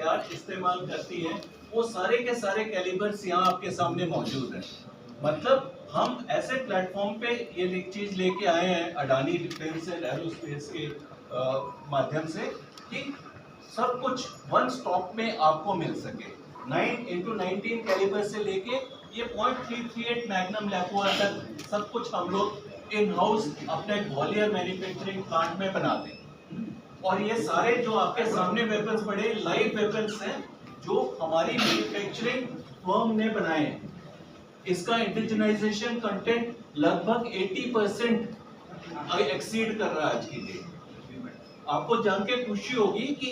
हथियार इस्तेमाल करती है, वो सारे के सारे कैलिबर्स यहाँ आपके सामने मौजूद हैं। मतलब हम ऐसे प्लेटफॉर्म पे ये चीज लेके आए हैं अडानी डिफेंस एंड एरोस्पेस के माध्यम से कि सब कुछ वन स्टॉप में आपको मिल सके। 9x19 कैलिबर से लेके ये .338 मैग्नम लैकुआ तक सब कुछ हम लोग इन हाउस अपने ग्वालियर मैन्युफैक्चरिंग प्लांट में बनाते हैं। और ये सारे जो आपके सामने वेपन्स पड़े लाइव वेपन्स हैं जो हमारी मैन्युफैक्चरिंग फर्म ने बनाए हैं। इसका इंडिजिनाइजेशन कंटेंट लगभग 80% एक्सीड कर रहा है आज की डेट। आपको जान के खुशी होगी कि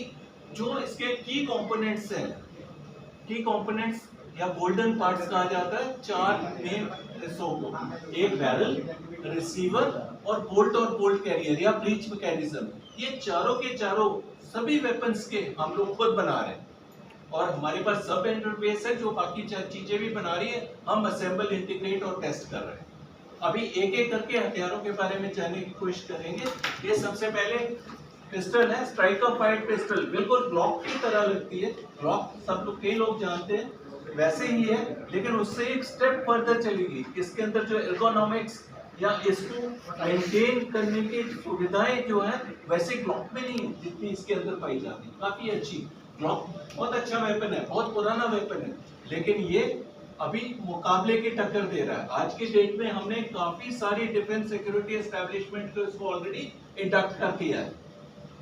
जो इसके की कंपोनेंट्स हैं, की कंपोनेंट्स या गोल्डन पार्ट्स कहा जाता है 4 मेन हिस्सों को, एक बैरल, रिसीवर और बोल्ट कैरियर या ब्रीच मैकेनिज्म। ये चारों के चारों सभी वेपन्स के हम लोग खुद बना रहे हैं और हमारे पास सब इंटरफेस है जो बाकी चीजें भी बना रही है। हम असेंबल, इंटीग्रेट और टेस्ट कर रहे हैं। अभी एक एक करके हथियारों के बारे में जानने की कोशिश करेंगे। ये सबसे पहले पिस्टल है, स्ट्राइकर फाइट पिस्टल, बिल्कुल ग्लॉक की तरह लगती है। ग्लॉक सब लोग, कई लोग जानते हैं, वैसे ही है, लेकिन उससे एक स्टेप फर्दर चलेगी। इसके अंदर जो एर्गोनॉमिक्स या इसको मेंटेन करने की सुविधाएं जो है वैसे ग्लॉक में नहीं है जितनी इसके अंदर पाई जाती है। काफी अच्छी ग्लॉक, बहुत अच्छा वेपन है, बहुत पुराना वेपन है, लेकिन ये अभी मुकाबले की टक्कर दे रहा है। आज की डेट में हमने काफी सारी डिफेंस सिक्योरिटी एस्टेब्लिशमेंट को इसको ऑलरेडी इंडक्ट कर दिया है।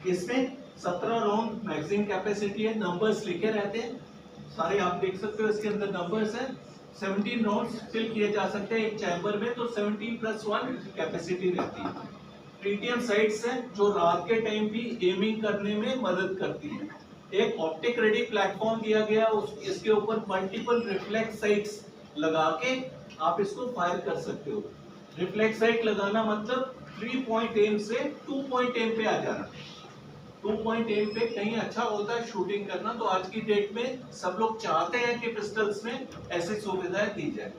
इसमें 17 राउंड मैगजीन कैपेसिटी है, नंबर्स लिखे रहते हैं सारे, आप देख सकते हो इसके अंदर नंबर्स हैं। 17 राउंड्स फिल किए जा सकते हैं एक चैम्बर में, तो 17+1 कैपेसिटी रहती है। ट्रीटियम साइट्स हैं जो रात के टाइम भी एमिंग करने में मदद करती है। एक ऑप्टिक रेडी प्लेटफॉर्म दिया गया, इसके ऊपर मल्टीपल रिफ्लेक्स साइट्स लगा के आप इसको फायर कर सकते हो। रिफ्लेक्स साइट लगाना मतलब 3 पॉइंट एम से 2 पॉइंट एम पे आ जाना। 2 पॉइंट एम पे कहीं अच्छा होता है शूटिंग करना, तो आज की डेट में सब लोग चाहते हैं कि पिस्टल्स में ऐसी सुविधाएं दी जाए।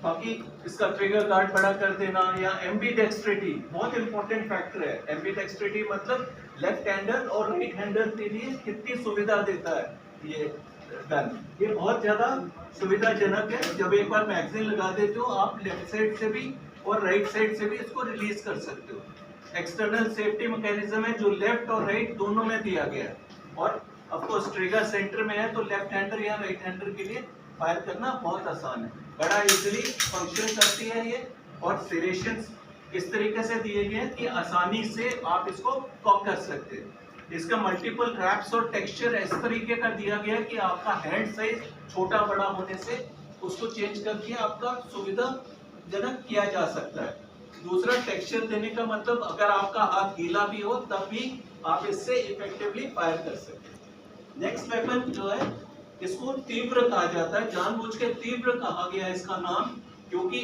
बाकी इसका ट्रिगर गार्ड बड़ा कर देना या एम्बीडेक्स्ट्रिटी बहुत इंपॉर्टेंट फैक्टर है। एम्बीडेक्स्ट्रिटी मतलब लेफ्ट हैंडर और राइट हैंडर के लिए कितनी सुविधा देता है ये गन। ये बहुत ज्यादा सुविधाजनक है। जब एक बार मैगजीन लगा देते हो आप लेफ्ट साइड से भी और राइट साइड से भी इसको रिलीज कर सकते हो। एक्सटर्नल सेफ्टी मैकेनिज्म है जो लेफ्ट और राइट दोनों में दिया गया है, और ऑफ कोर्स ट्रिगर सेंटर में है तो लेफ्ट हैंडर या राइट हैंडर के लिए फायर करना बहुत आसान है। बड़ा इजीली फंक्शन करती है ये, और सेरेशंस इस तरीके से दिए गए हैं कि आसानी से आप इसको कॉक कर सकते हैं। इसका मल्टीपल रैप्स और टेक्सचर इस तरीके का दिया गया है कि आपका हैंड साइज छोटा बड़ा होने से उसको चेंज करके आपका सुविधाजनक किया जा सकता है। दूसरा, टेक्सचर देने का मतलब अगर आपका हाथ गीला भी हो तब भी आप इससे इफेक्टिवली फायर कर सकते हैं। नेक्स्ट वेपन जो है इसको तीव्र कहा जाता है। जानबूझ के तीव्र कहा गया है इसका नाम, क्योंकि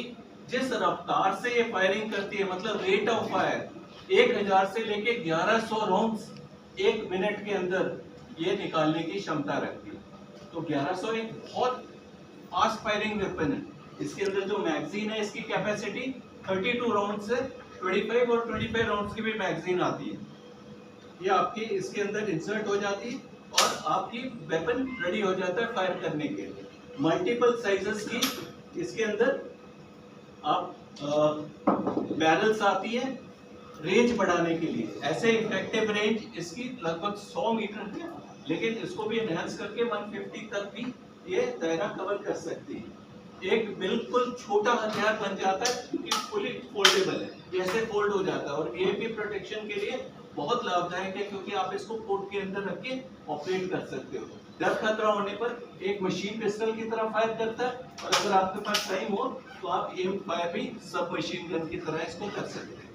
जिस रफ्तार से ये फायरिंग करती है, मतलब रेट ऑफ फायर 1000 से लेके 1100 राउंड्स 1 मिनट के अंदर ये निकालने की क्षमता रखती है। तो 1100 एक बहुत फास्ट फायरिंग वेपन है। इसके अंदर जो मैगजीन है इसकी कैपेसिटी 32 राउंड से 25 और 25 राउंड्स की भी मैगजीन आती है। ये आपकी इसके अंदर इंसर्ट हो जाती है और आपकी वेपन रेडी हो जाता है फायर करने के लिए। मल्टीपल साइजेस की इसके अंदर आप बैरल्स आती है रेंज बढ़ाने के लिए। ऐसे इफेक्टिव रेंज इसकी लगभग 100 मीटर है, लेकिन इसको भी एनहांस करके 150 तक भी ये दायरा कवर कर सकती है। एक बिल्कुल छोटा हथियार बन जाता है क्योंकि फुली फोल्डेबल है, ये ऐसे फोल्ड हो जाता है और वीआईपी प्रोटेक्शन के लिए बहुत लाभदायक है, क्योंकि आप इसको कोट के अंदर रख के ऑपरेट कर सकते हो। डर खतरा होने पर एक मशीन पिस्टल की तरह फायर करता है, और अगर आपके पास टाइम हो तो आप एम फायर भी सब मशीन गन की तरह इसको कर सकते हैं।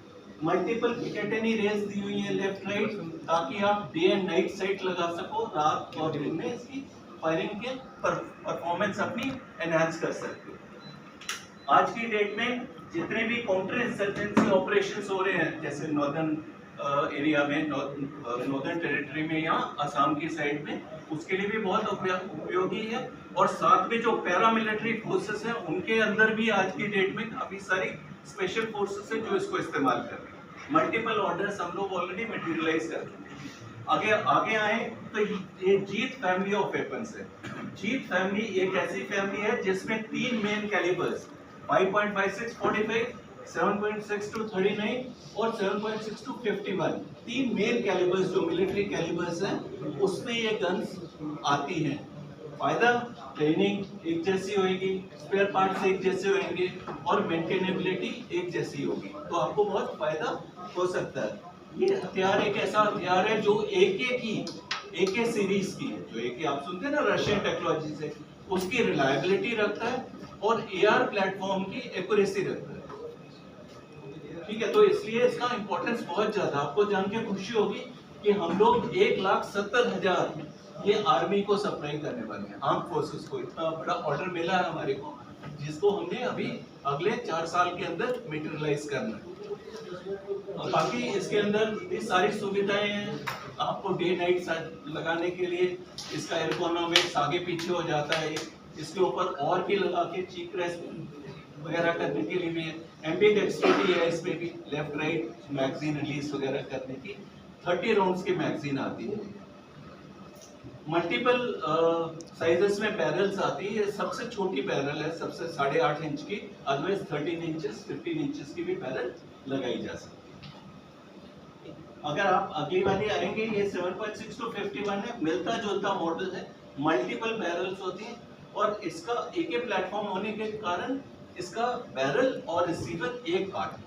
मल्टीपल पिकेटनी रेंज दी हुई है लेफ्ट राइट, ताकि आप डे एंड नाइट साइट लगा सको, रात और दिन में इसकी फायरिंग के परफॉर्मेंस अपनी एनहांस कर सकते हो। आज की डेट में जितने भी काउंटर इंसर्जेंसी ऑपरेशंस हो रहे हैं, जैसे नॉर्दर्न एरिया में, नॉर्दर्न टेरिटरी में या असम की साइड में, उसके लिए भी बहुत उपयोगी है। और साथ में जो पैरामिलिट्री फोर्सेस हैं उनके अंदर भी आज की डेट में काफी सारी स्पेशल फोर्सेस हैं जो इसको इस्तेमाल कर रहे हैं। मल्टीपल ऑर्डर्स हम लोग ऑलरेडी मटेरियलाइज कर चुके हैं। आगे आगे आए तो ये जीत फैमिली ऑफ वेपन्स है। जीत फैमिली एक ऐसी फैमिली है जिसमें 3 मेन कैलिबर्स 5.56 45, 7.6 to 39 और 7.6 to 51, 3 मेन कैलिबर्स जो मिलिट्री कैलिबर्स हैं उसमें ये गन्स आती हैं। फायदा ट्रेनिंग एक जैसी होगी, स्पेयर पार्ट्स एक जैसे होंगे और मेंटेनेबिलिटी एक जैसी होगी, तो आपको बहुत फायदा हो सकता है। ये हथियार एक ऐसा हथियार है जो एके सीरीज की, जो एके आप सुनते हैं ना रशियन टेक्नोलॉजी से, उसकी रिलायबिलिटी रखता है और एआर प्लेटफॉर्म की एक्यूरेसी रखता है। ठीक है, तो इसलिए इसका इंपॉर्टेंस बहुत ज्यादा। आपको जान के खुशी होगी कि हम लोग 1,70,000 ये आर्मी को सप्लाई करने वाले हैं, आर्म फोर्सेस को। इतना बड़ा ऑर्डर मिला है हमारे को, जिसको हमने अभी अगले 4 साल के अंदर मटेरियलाइज करना है। और बाकी इसके अंदर ये सारी सुविधाएं हैं आपको डे नाइट लगाने के लिए। इसका एर्गोनॉमिक्स आगे पीछे हो जाता है, इसके ऊपर और भी लगा के चीक रेस्ट वगैरह करने के लिए भी है। एम्बीडेक्स्ट्रिटी है इसमें भी, लेफ्ट राइट मैगजीन रिलीज वगैरह करने की 30 राउंड्स की मैगजीन आती है। मल्टीपल साइजेस में बैरल्स आती है। सबसे छोटी बैरल है, सबसे 8.5 इंच की, अदरवाइज 13 इंचेस 15 इंचेस की भी बैरल लगाई जा सकती है। अगर आप अगली वाली आएंगे, ये 7.6 to 51 है, मिलता जुलता मॉडल है, मल्टीपल बैरल्स होती है और इसका एक प्लेटफॉर्म होने के कारण इसका बैरल और रिसीवर एक पार्ट है।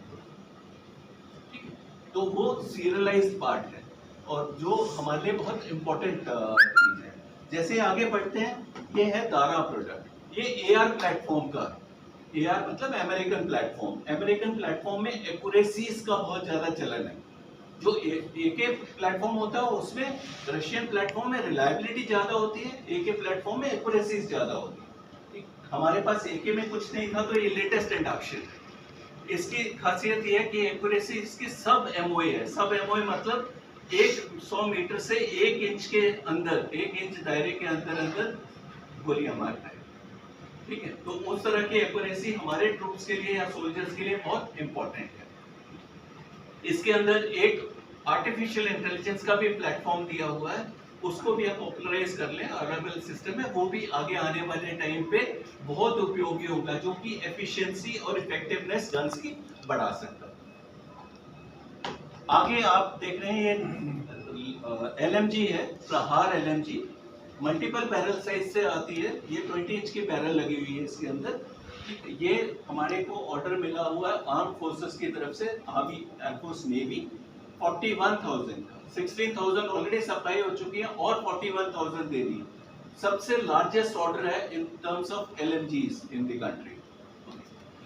ठीक है, तो वो सीरियलाइज्ड पार्ट है और जो हमारे लिए बहुत इम्पोर्टेंट चीज है। जैसे आगे बढ़ते हैं, ये है दारा प्रोडक्ट। ये एआर प्लेटफॉर्म का, एआर मतलब अमेरिकन प्लेटफॉर्म। अमेरिकन प्लेटफॉर्म में एक्यूरेसीज का बहुत ज्यादा चलन है। जो एके प्लेटफॉर्म होता है उसमें, रशियन प्लेटफॉर्म में रिलायबिलिटी ज्यादा होती है, एके प्लेटफॉर्म में एक्यूरेसीज ज्यादा होती है। हमारे पास एके में कुछ नहीं था, तो ये लेटेस्ट इंडक्शन है। इसकी खासियत ये है कि एक्यूरेसी इसकी सब एमओए है। सब एमओए मतलब 100 मीटर से 1 इंच के अंदर, 1 इंच दायरे के अंदर गोलियां मारता है। ठीक है, तो उस तरह की एक्यूरेसी हमारे ट्रूप्स के लिए या सोल्जर्स के लिए बहुत इंपॉर्टेंट है। इसके अंदर एक आर्टिफिशियल इंटेलिजेंस का भी प्लेटफॉर्म दिया हुआ है, उसको भी आप पॉपुलराइज कर लें। अवेलेबल सिस्टम है, वो भी आगे आने वाले टाइम पे बहुत उपयोगी होगा, जो कि एफिशिएंसी और इफेक्टिवनेस गन्स की बढ़ा सकता है। आगे आप देख रहे हैं ये एलएमजी है, प्रहार एलएमजी, मल्टीपल बैरल साइज से आती है। ये 20 इंच की बैरल लगी हुई है इसके अंदर। ये हमारे को ऑर्डर मिला हुआ है आर्म फोर्सेस की तरफ से, आर्मी एयरफोर्स नेवी, 41,000 का। 16,000 ऑलरेडी सप्लाई हो चुकी है और 41,000 दे दी। सबसे लार्जेस्ट ऑर्डर है in terms of LMGs in the country.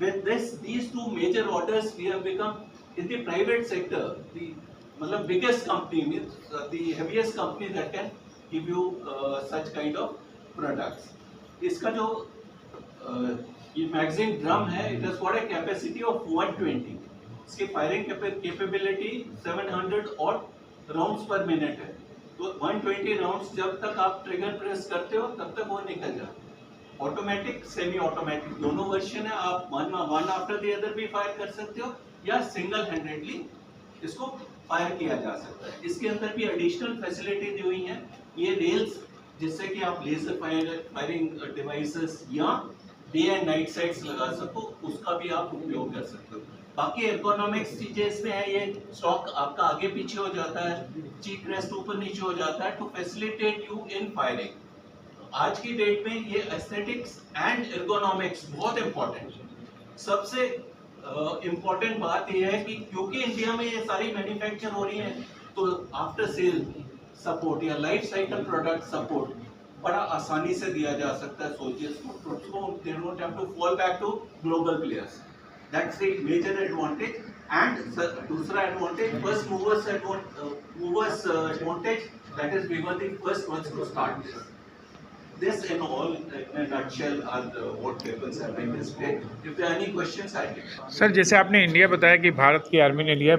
With these two major orders, we have become in the private sector the मतलब biggest company, means the heaviest company that can give you such kind of products. इसका जो ये magazine drum है, it has got a capacity of 120. इसकी firing capability 700 और rounds पर minute है। तो 120 राउंड्स जब तक आप ट्रिगर प्रेस करते हो तब तक वो निकल जाता है। ऑटोमेटिक, सेमी ऑटोमेटिक दोनों वर्जन है। आप वन आफ्टर द अदर भी फायर कर सकते हो या सिंगल हैंडेडली इसको फायर किया जा सकता है। इसके अंदर भी एडिशनल फैसिलिटी दी हुई है, ये रेल्स जिससे कि आप लेजर फायरिंग डिवाइसेस या डे एंड नाइट साइट्स लगा सको, उसका भी आप उपयोग कर सकते हो। बाकी एर्गोनॉमिक्स चीजें इसमें है, ये स्टॉक आपका आगे पीछे हो जाता है, चीक रेस्ट ऊपर नीचे हो जाता है, to facilitate you in firing. आज की डेट में ये एस्थेटिक्स एंड एर्गोनॉमिक्स बहुत इंपॉर्टेंट है। सबसे इंपॉर्टेंट बात यह है कि क्योंकि इंडिया में ये सारी मैन्युफैक्चर हो रही है, तो आफ्टर सेल सपोर्ट या लाइफ साइकिल प्रोडक्ट सपोर्ट बड़ा आसानी से दिया जा सकता है सोल्जर्स को। They don't have to fall back to global players. That's the major advantage. And दूसरा advantage, first movers advantage, that is we were the first ones to start this. This in all, in a nutshell, are what weapons have been displayed. If there are any questions, I can. Sir, जैसे आपने India बताया कि भारत की army ने लिया